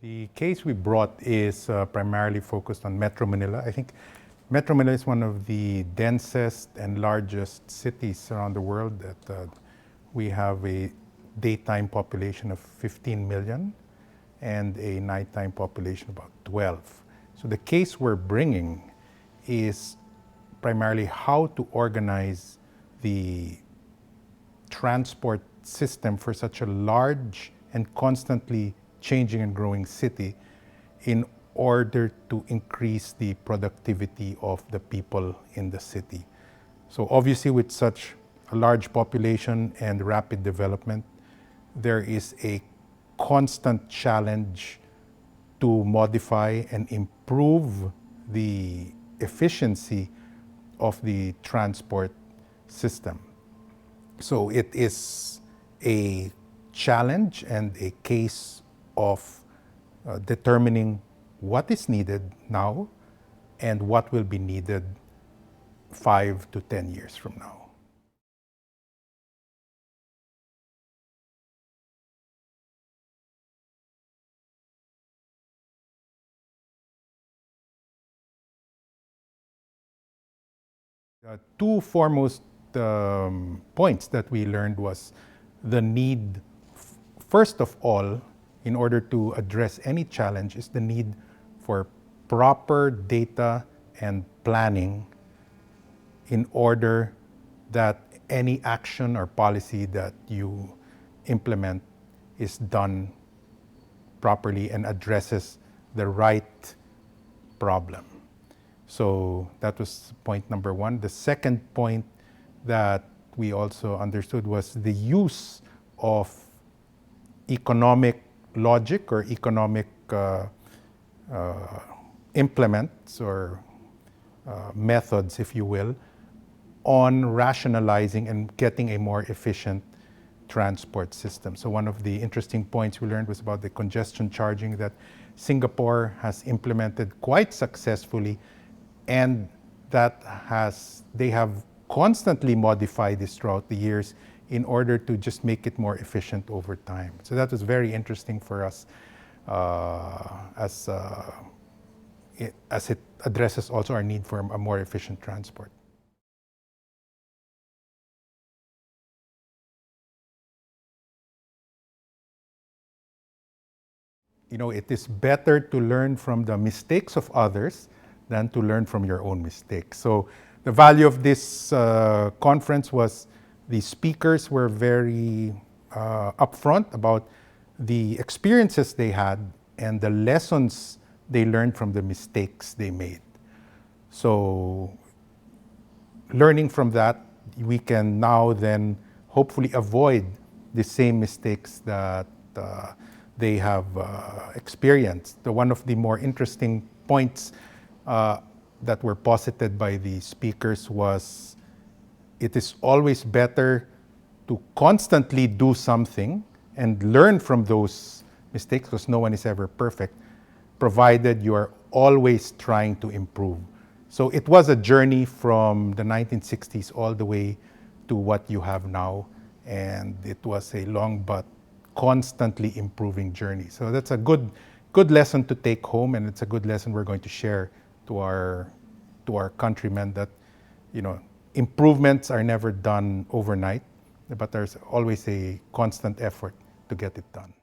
The case we brought is primarily focused on Metro Manila. I think Metro Manila is one of the densest and largest cities around the world. That we have a daytime population of 15 million and a nighttime population of about 12. So the case we're bringing is primarily how to organize the transport system for such a large and constantly changing and growing city in order to increase the productivity of the people in the city. So obviously with such a large population and rapid development, there is a constant challenge to modify and improve the efficiency of the transport system. So it is a challenge and a case of determining what is needed now and what will be needed 5 to 10 years from now. Two foremost points that we learned was the need, first of all, in order to address any challenge, is the need for proper data and planning in order that any action or policy that you implement is done properly and addresses the right problem. So that was point number one. The second point that we also understood was the use of economic logic or economic implements or methods, if you will, on rationalizing and getting a more efficient transport system. So one of the interesting points we learned was about the congestion charging that Singapore has implemented quite successfully, and they have constantly modified this throughout the years in order to just make it more efficient over time. So that was very interesting for us as it addresses also our need for a more efficient transport. You know, it is better to learn from the mistakes of others than to learn from your own mistakes. So the value of this conference was the speakers were very upfront about the experiences they had and the lessons they learned from the mistakes they made. So learning from that, we can now then hopefully avoid the same mistakes that they have experienced. One of the more interesting points that were posited by the speakers was it is always better to constantly do something and learn from those mistakes, because no one is ever perfect, provided you are always trying to improve. So it was a journey from the 1960s all the way to what you have now, and it was a long but constantly improving journey. So that's a good lesson to take home, and it's a good lesson we're going to share to our countrymen, that, you know, improvements are never done overnight, but there's always a constant effort to get it done.